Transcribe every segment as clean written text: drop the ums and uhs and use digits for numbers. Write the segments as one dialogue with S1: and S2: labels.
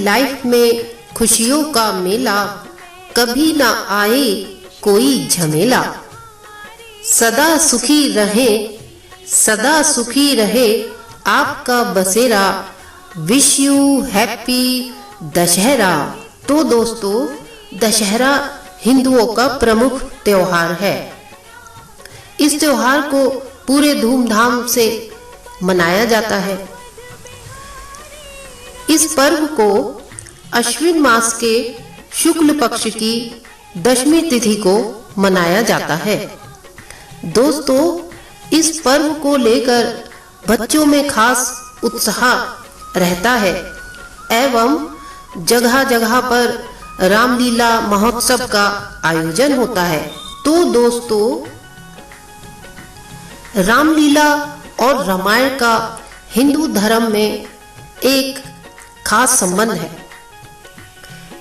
S1: Life में खुशियों का मेला, कभी ना आए कोई झमेला। सदा सुखी रहे आपका बसेरा। Wish you happy Dussehra. तो दोस्तों, दशहरा हिंदुओं का प्रमुख त्योहार है। इस त्योहार को पूरे धूमधाम से मनाया जाता है। इस पर्व को अश्विन मास के शुक्ल पक्ष की दशमी तिथि को मनाया जाता है। दोस्तों, इस पर्व को लेकर बच्चों में खास उत्साह रहता है एवं जगह जगह पर रामलीला महोत्सव का आयोजन होता है। तो दोस्तों, रामलीला और रामायण का हिंदू धर्म में एक खास संबंध है।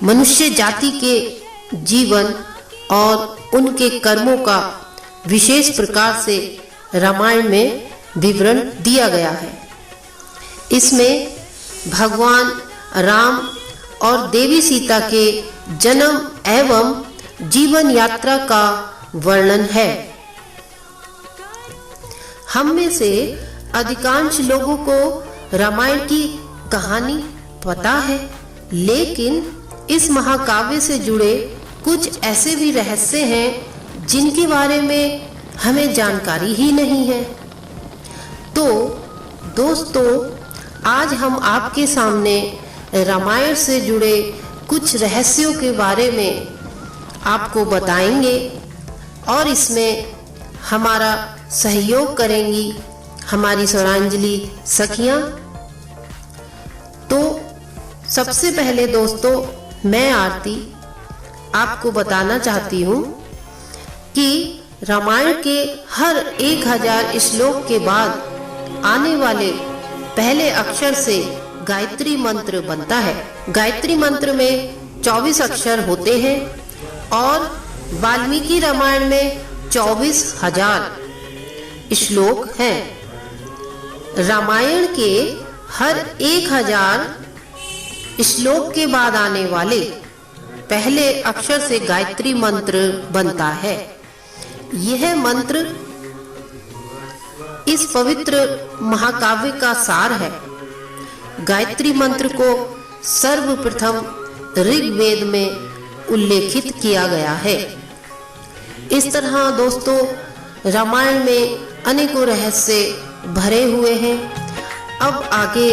S1: मनुष्य जाति के जीवन और उनके कर्मों का विशेष प्रकार से रामायण में विवरण दिया गया है। इसमें भगवान राम और देवी सीता के जन्म एवं जीवन यात्रा का वर्णन है। हम में से अधिकांश लोगों को रामायण की कहानी पता है, लेकिन इस महाकाव्य से जुड़े कुछ ऐसे भी रहस्य हैं जिनके बारे में हमें जानकारी ही नहीं है। तो दोस्तों, आज हम आपके सामने रामायण से जुड़े कुछ रहस्यों के बारे में आपको बताएंगे और इसमें हमारा सहयोग करेंगी हमारी स्वरांजलि सखियां। तो सबसे पहले दोस्तों, मैं आरती आपको बताना चाहती हूँ कि रामायण के हर 1000 श्लोक के बाद आने वाले पहले अक्षर से गायत्री मंत्र बनता है। गायत्री मंत्र में 24 अक्षर होते हैं और वाल्मीकि रामायण में 24,000 श्लोक हैं। रामायण के हर 1000 श्लोक के बाद आने वाले पहले अक्षर से गायत्री मंत्र बनता है। यह मंत्र इस पवित्र महाकाव्य का सार है। गायत्री मंत्र को सर्वप्रथम ऋग्वेद में उल्लेखित किया गया है। इस तरह दोस्तों, रामायण में अनेकों रहस्य भरे हुए हैं। अब आगे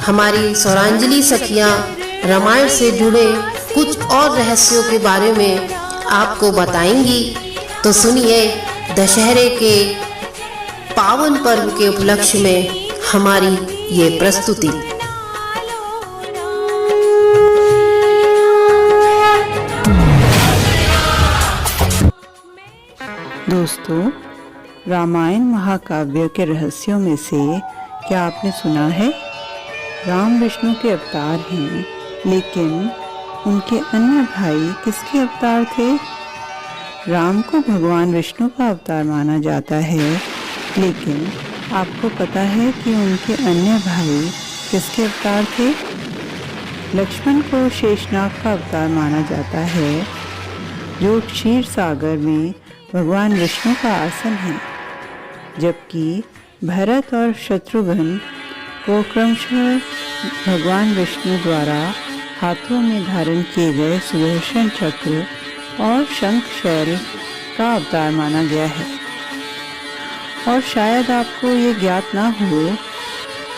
S1: हमारी स्वरांजलि सखियां रामायण से जुड़े कुछ और रहस्यों के बारे में आपको बताएंगी। तो सुनिए दशहरे के पावन पर्व के उपलक्ष्य में हमारी ये प्रस्तुति।
S2: दोस्तों, रामायण महाकाव्य के रहस्यों में से क्या आपने सुना है? राम विष्णु के अवतार हैं, लेकिन उनके अन्य भाई किसके अवतार थे? राम को भगवान विष्णु का अवतार माना जाता है, लेकिन आपको पता है कि उनके अन्य भाई किसके अवतार थे? लक्ष्मण को शेषनाग का अवतार माना जाता है, जो क्षीर सागर में भगवान विष्णु का आसन है, जबकि भरत और शत्रुघ्न को क्रमशः भगवान विष्णु द्वारा हाथों में धारण किए गए सुदर्शन चक्र और शंख शैल का अवतार माना गया है। और शायद आपको ये ज्ञात ना हो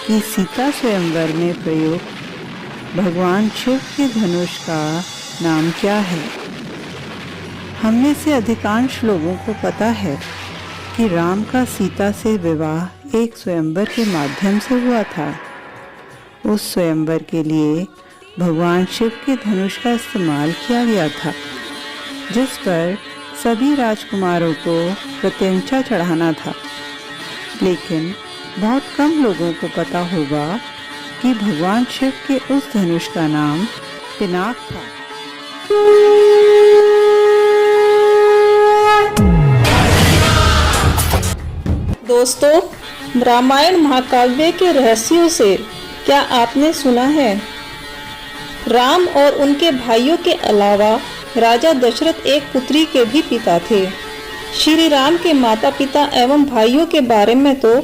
S2: कि सीता स्वयंवर में प्रयुक्त भगवान शिव के धनुष का नाम क्या है। हममें से अधिकांश लोगों को पता है कि राम का सीता से विवाह एक स्वयंवर के माध्यम से हुआ था। उस स्वयंवर के लिए भगवान शिव के धनुष का इस्तेमाल किया गया था, जिस पर सभी राजकुमारों को प्रत्यंचा चढ़ाना था। लेकिन बहुत कम लोगों को पता होगा कि भगवान शिव के उस धनुष का नाम पिनाक था।
S3: दोस्तों, रामायण महाकाव्य के रहस्यों से क्या आपने सुना है? राम और उनके भाइयों के अलावा राजा दशरथ एक पुत्री के भी पिता थे। श्री राम के माता पिता एवं भाइयों के बारे में तो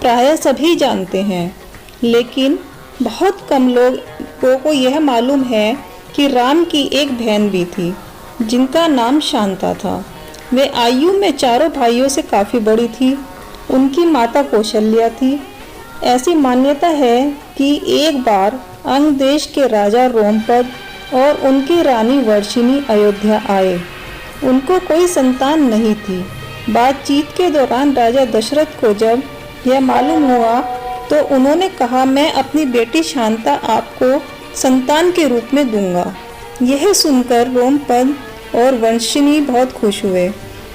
S3: प्रायः सभी जानते हैं, लेकिन बहुत कम लोगों को यह मालूम है कि राम की एक बहन भी थी जिनका नाम शांता था। वे आयु में चारों भाइयों से काफ़ी बड़ी थी। उनकी माता कौशल्या थी। ऐसी मान्यता है कि एक बार अंग देश के राजा रोमपद और उनकी रानी वर्षिणी अयोध्या आए। उनको कोई संतान नहीं थी। बातचीत के दौरान राजा दशरथ को जब यह मालूम हुआ तो उन्होंने कहा, मैं अपनी बेटी शांता आपको संतान के रूप में दूंगा। यह सुनकर रोमपद और वर्षिणी बहुत खुश हुए।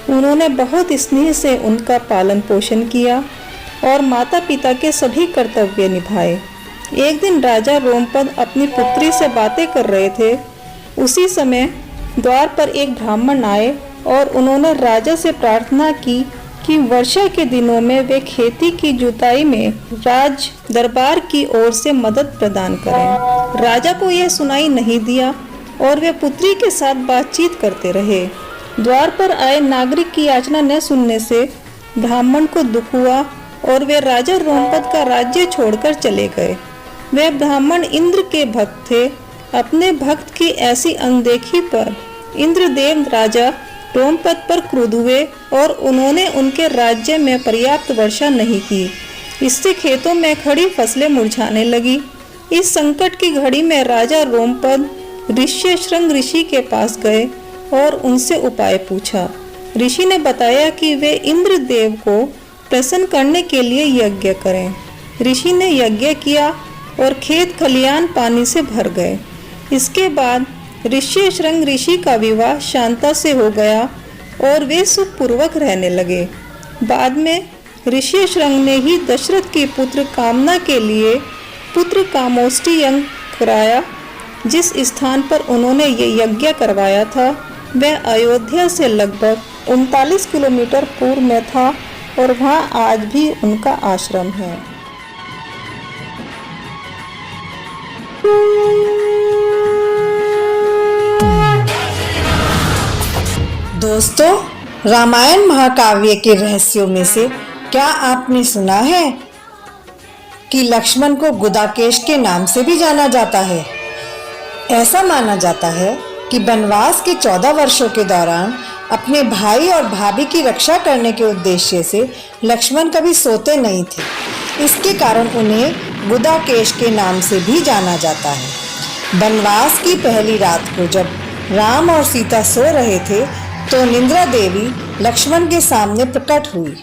S3: उन्होंने बहुत स्नेह से उनका पालन पोषण किया और माता पिता के सभी कर्तव्य निभाए। एक दिन राजा रोमपद अपनी पुत्री से बातें कर रहे थे। उसी समय द्वार पर एक ब्राह्मण आए और उन्होंने राजा से प्रार्थना की कि वर्षा के दिनों में वे खेती की जुताई में राज दरबार की ओर से मदद प्रदान करें। राजा को यह सुनाई नहीं दिया और वे पुत्री के साथ बातचीत करते रहे। द्वार पर आए नागरिक की याचना न सुनने से ब्राह्मण को दुख हुआ और वे राजा रोमपद का राज्य छोड़कर चले गए। वे ब्राह्मण इंद्र के भक्त थे। अपने भक्त की ऐसी अनदेखी पर इंद्रदेव राजा रोमपद पर क्रुद्ध हुए और उन्होंने उनके राज्य में पर्याप्त वर्षा नहीं की। इससे खेतों में खड़ी फसलें मुरझाने लगी। इस संकट की घड़ी में राजा रोमपद ऋष्यशृंग ऋषि के पास गए और उनसे उपाय पूछा। ऋषि ने बताया कि वे इंद्रदेव को प्रसन्न करने के लिए यज्ञ करें। ऋषि ने यज्ञ किया और खेत खलियान पानी से भर गए। इसके बाद ऋष्यशृंग ऋषि का विवाह शांता से हो गया और वे सुखपूर्वक रहने लगे। बाद में ऋष्यशृंग ने ही दशरथ की पुत्र कामना के लिए पुत्र कामोष्ठी यज्ञ कराया। जिस स्थान पर उन्होंने ये यज्ञ करवाया था वह अयोध्या से लगभग 39 किलोमीटर पूर्व में था और वहाँ आज भी उनका आश्रम है।
S4: दोस्तों, रामायण महाकाव्य के रहस्यों में से क्या आपने सुना है कि लक्ष्मण को गुदाकेश के नाम से भी जाना जाता है? ऐसा माना जाता है कि वनवास के 14 वर्षों के दौरान अपने भाई और भाभी की रक्षा करने के उद्देश्य से लक्ष्मण कभी सोते नहीं थे। इसके कारण उन्हें गुदाकेश के नाम से भी जाना जाता है। वनवास की पहली रात को जब राम और सीता सो रहे थे तो निंद्रा देवी लक्ष्मण के सामने प्रकट हुई।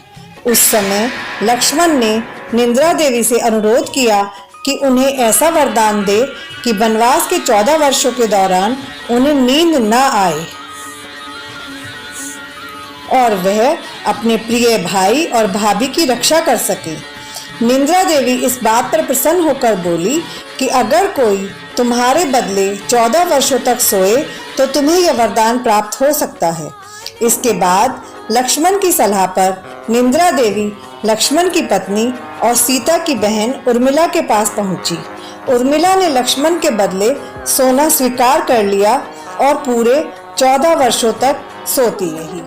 S4: उस समय लक्ष्मण ने निंद्रा देवी से अनुरोध किया कि उन्हें ऐसा वरदान दे कि वनवास के 14 वर्षों के दौरान उन्हें नींद न आए और वह अपने प्रिय भाई और भाभी की रक्षा कर सके। निंद्रा देवी इस बात पर प्रसन्न होकर बोली कि अगर कोई तुम्हारे बदले 14 वर्षों तक सोए तो तुम्हें यह वरदान प्राप्त हो सकता है। इसके बाद लक्ष्मण की सलाह पर निंद्रा देवी लक्ष्मण की पत्नी और सीता की बहन उर्मिला के पास पहुंची। उर्मिला ने लक्ष्मण के बदले सोना स्वीकार कर लिया और पूरे 14 वर्षों तक सोती रही।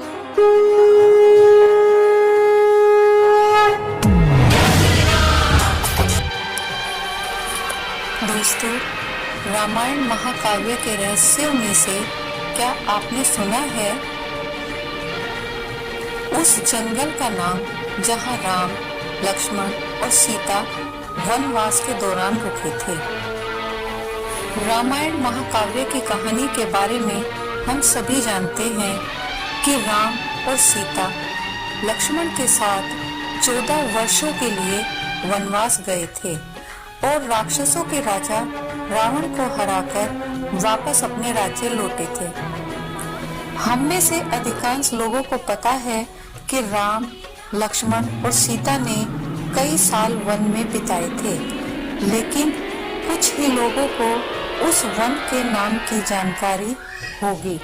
S5: दोस्तों, रामायण महाकाव्य के रहस्यों में से क्या आपने सुना है उस जंगल का नाम जहां राम, लक्ष्मण और सीता वनवास के दौरान रुके थे? रामायण महाकाव्य की कहानी के बारे में हम सभी जानते हैं कि राम और सीता लक्ष्मण के साथ 14 वर्षों के लिए वनवास गए थे और राक्षसों के राजा रावण को हराकर वापस अपने राज्य लौटे थे। हम में से अधिकांश लोगों को पता है कि राम, लक्ष्मण और सीता ने कई साल वन में बिताए थे, लेकिन कुछ ही लोगों को उस वन के नाम की जानकारी होगी।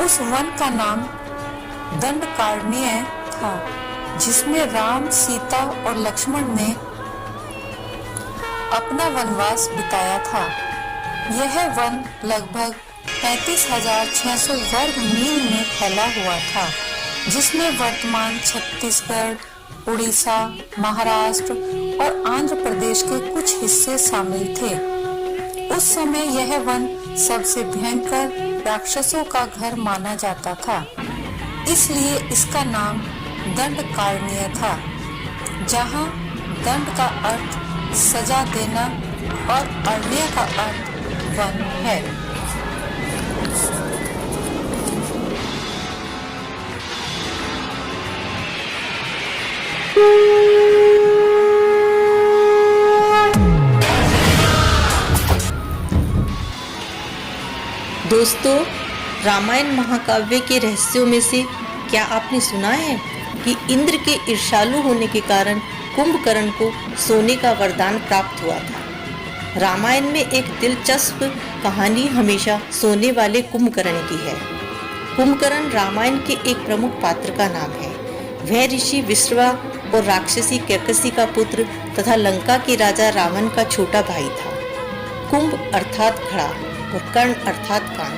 S5: उस वन का नाम दंडकारण्य था, जिसमें राम, सीता और लक्ष्मण ने अपना वनवास बिताया था। यह वन लगभग 35,600 वर्ग मील में फैला हुआ था, जिसमें वर्तमान छत्तीसगढ़, उड़ीसा, महाराष्ट्र और आंध्र प्रदेश के कुछ हिस्से शामिल थे। उस समय यह वन सबसे भयंकर राक्षसों का घर माना जाता था, इसलिए इसका नाम दंडकारण्य था, जहाँ दंड का अर्थ सजा देना और अरण्य का अर्थ वन है।
S6: दोस्तों, रामायण महाकाव्य के रहस्यों में से क्या आपने सुना है कि इंद्र के ईर्ष्यालु होने के कारण कुंभकर्ण को सोने का वरदान प्राप्त हुआ था। रामायण में एक दिलचस्प कहानी हमेशा सोने वाले कुंभकर्ण की है। कुंभकर्ण रामायण के एक प्रमुख पात्र का नाम है। वह ऋषि विश्रवा और राक्षसी कैकसी का पुत्र तथा लंका के राजा रावण का छोटा भाई था। कुंभ अर्थात घड़ा और कर्ण अर्थात कान।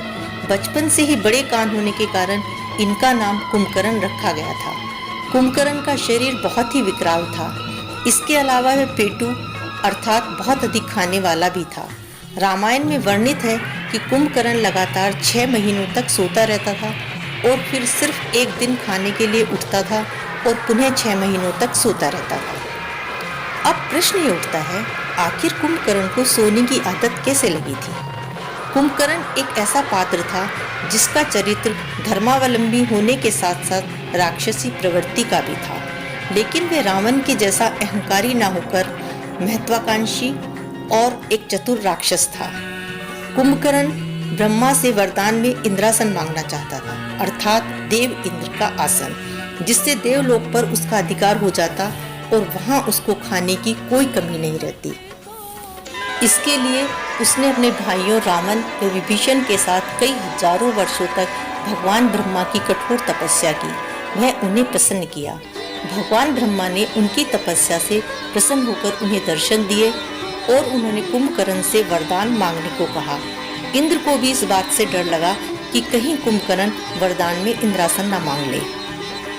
S6: बचपन से ही बड़े कान होने के कारण इनका नाम कुंभकर्ण रखा गया था। कुंभकर्ण का शरीर बहुत ही विकराल था। इसके अलावा वह पेटू अर्थात बहुत अधिक खाने वाला भी था। रामायण में वर्णित है कि कुंभकर्ण लगातार 6 महीनों तक सोता रहता था और फिर सिर्फ एक दिन खाने के लिए उठता था और पुनः 6 महीनों तक सोता रहता था। अब प्रश्न ये उठता है, आखिर कुंभकर्ण को सोने की आदत कैसे लगी थी? कुंभकर्ण एक ऐसा पात्र था जिसका चरित्र धर्मावलंबी होने के साथ साथ राक्षसी प्रवृत्ति का भी था, लेकिन वह रावण के जैसा अहंकारी न होकर महत्वाकांक्षी और एक चतुर राक्षस था। कुंभकर्ण ब्रह्मा से वरदान में इंद्रासन मांगना चाहता था, अर्थात देव इंद्र का आसन, जिससे देवलोक पर उसका अधिकार हो जाता और वहां उसको खाने की कोई कमी नहीं रहती। इसके लिए उसने अपने भाइयों रावण व विभीषण के साथ कई हजारों वर्षों तक भगवान ब्रह्मा की कठोर तपस्या की। वह उन्हें प्रसन्न किया। भगवान ब्रह्मा ने उनकी तपस्या से प्रसन्न होकर उन्हें दर्शन दिए और उन्होंने कुंभकर्ण से वरदान मांगने को कहा। इंद्र को भी इस बात से डर लगा कि कहीं कुंभकर्ण वरदान में इंद्रासन न मांग ले।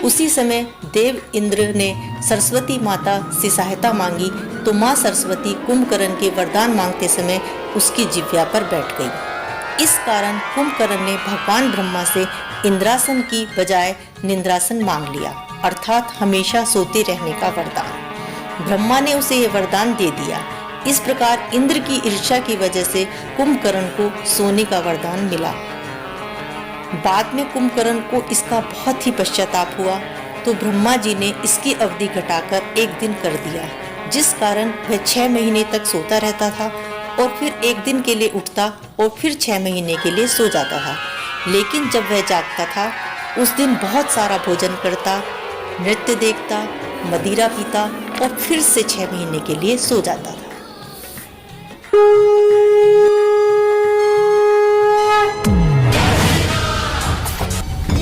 S6: उसी समय देव इंद्र ने सरस्वती माता से सहायता मांगी तो माँ सरस्वती कुंभकर्ण के वरदान मांगते समय उसकी जिह्वा पर बैठ गई। इस कारण कुंभकर्ण ने भगवान ब्रह्मा से इंद्रासन की बजाय निंद्रासन मांग लिया, अर्थात हमेशा सोते रहने का वरदान। ब्रह्मा ने उसे यह वरदान दे दिया। इस प्रकार इंद्र की ईर्ष्या की वजह से कुंभकर्ण को सोने का वरदान मिला। बाद में कुंभकर्ण को इसका बहुत ही पश्चाताप हुआ तो ब्रह्मा जी ने इसकी अवधि घटाकर एक दिन कर दिया, जिस कारण वह 6 महीने तक सोता रहता था और फिर एक दिन के लिए उठता और फिर 6 महीने के लिए सो जाता था। लेकिन जब वह जागता था उस दिन बहुत सारा भोजन करता, नृत्य देखता, मदिरा पीता और फिर से 6 महीने के लिए सो जाता था।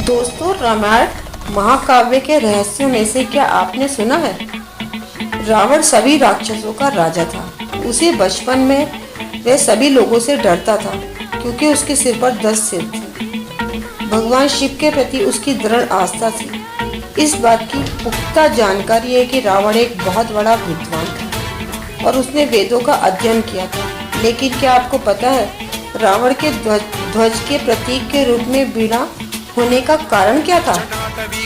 S1: दोस्तों, रामायण महाकाव्य के रहस्यों में से क्या आपने सुना है? रावण सभी राक्षसों का राजा था। उसे बचपन में वह सभी लोगों से डरता था क्योंकि उसके सिर पर 10 सिर थे। भगवान शिव के प्रति उसकी दृढ़ आस्था थी। इस बात की पुख्ता जानकारी है कि रावण एक बहुत बड़ा विद्वान था और उसने वेदों का अध्ययन किया था। लेकिन क्या आपको पता है रावण के ध्वज के प्रतीक के रूप में वीणा होने का कारण क्या था?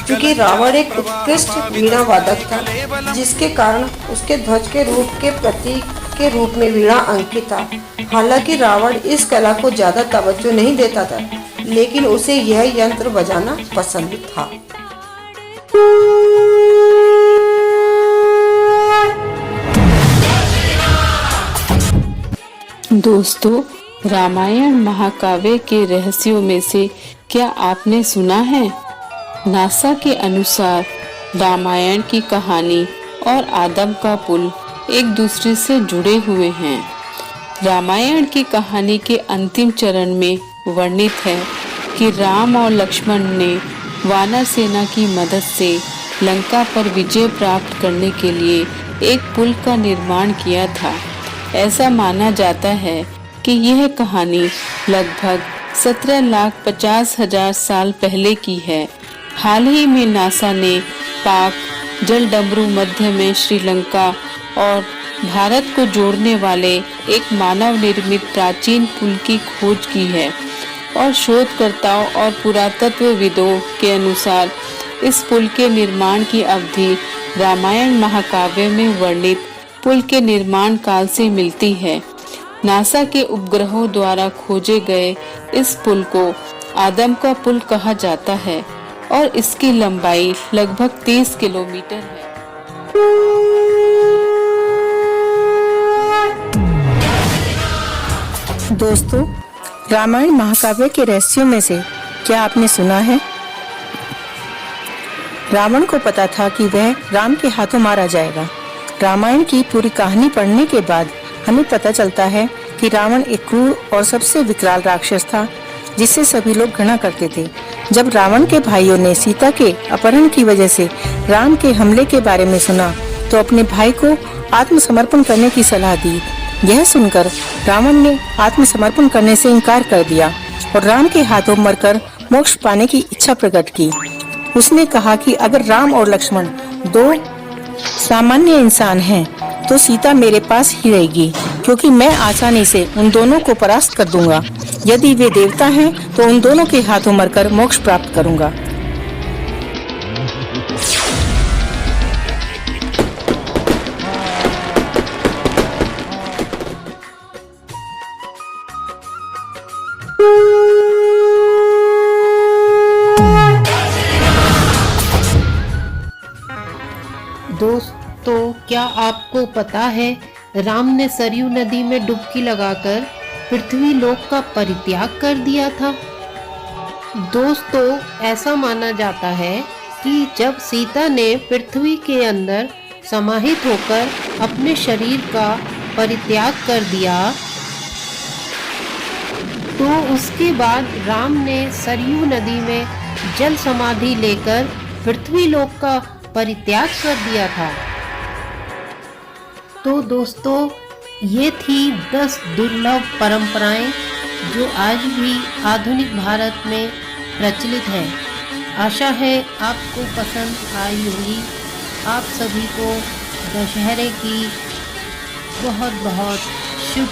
S1: क्योंकि रावण एक उत्कृष्ट वीणा वादक था, जिसके कारण उसके ध्वज के रूप के प्रतीक के रूप में वीणा अंकित था। हालांकि रावण इस कला को ज्यादा तवज्जो नहीं देता था, लेकिन उसे यह यंत्र बजाना पसंद था।
S7: दोस्तों, रामायण महाकाव्य के रहस्यों में से क्या आपने सुना है? नासा के अनुसार रामायण की कहानी और आदम का पुल एक दूसरे से जुड़े हुए हैं। रामायण की कहानी के अंतिम चरण में वर्णित है कि राम और लक्ष्मण ने वानर सेना की मदद से लंका पर विजय प्राप्त करने के लिए एक पुल का निर्माण किया था। ऐसा माना जाता है कि यह कहानी लगभग 17,50,000 साल पहले की है। हाल ही में नासा ने पाक जल डमरू मध्य में श्रीलंका और भारत को जोड़ने वाले एक मानव निर्मित प्राचीन पुल की खोज की है और शोधकर्ताओं और पुरातत्वविदों के अनुसार इस पुल के निर्माण की अवधि रामायण महाकाव्य में वर्णित पुल के निर्माण काल से मिलती है। नासा के उपग्रहों द्वारा खोजे गए इस पुल को आदम का पुल कहा जाता है और इसकी लंबाई लगभग 30 किलोमीटर है।
S8: दोस्तों, रामायण महाकाव्य के रहस्यों में से क्या आपने सुना है? रावण को पता था कि वह राम के हाथों मारा जाएगा। रामायण की पूरी कहानी पढ़ने के बाद हमें पता चलता है कि रावण एक क्रूर और सबसे विकराल राक्षस था जिससे सभी लोग घृणा करते थे। जब रावण के भाइयों ने सीता के अपहरण की वजह से राम के हमले के बारे में सुना तो अपने भाई को आत्मसमर्पण करने की सलाह दी। यह सुनकर रावण ने आत्मसमर्पण करने से इनकार कर दिया और राम के हाथों मरकर मोक्ष पाने की इच्छा प्रकट की। उसने कहा कि अगर राम और लक्ष्मण दो सामान्य इंसान हैं तो सीता मेरे पास ही रहेगी, क्योंकि मैं आसानी से उन दोनों को परास्त कर दूंगा। यदि वे देवता हैं तो उन दोनों के हाथों मरकर मोक्ष प्राप्त करूंगा।
S1: दोस्तों, क्या आपको पता है राम ने सरयू नदी में डुबकी लगाकर पृथ्वी लोक का परित्याग कर दिया था। दोस्तों, ऐसा माना जाता है कि जब सीता ने पृथ्वी के अंदर समाहित होकर अपने शरीर का परित्याग कर दिया तो उसके बाद राम ने सरयू नदी में जल समाधि लेकर पृथ्वी लोक का परित्याग कर दिया था। तो दोस्तों, ये थी 10 दुर्लभ परंपराएं जो आज भी आधुनिक भारत में प्रचलित है। आशा है आपको पसंद आई होगी। आप सभी को दशहरे की बहुत बहुत शुभ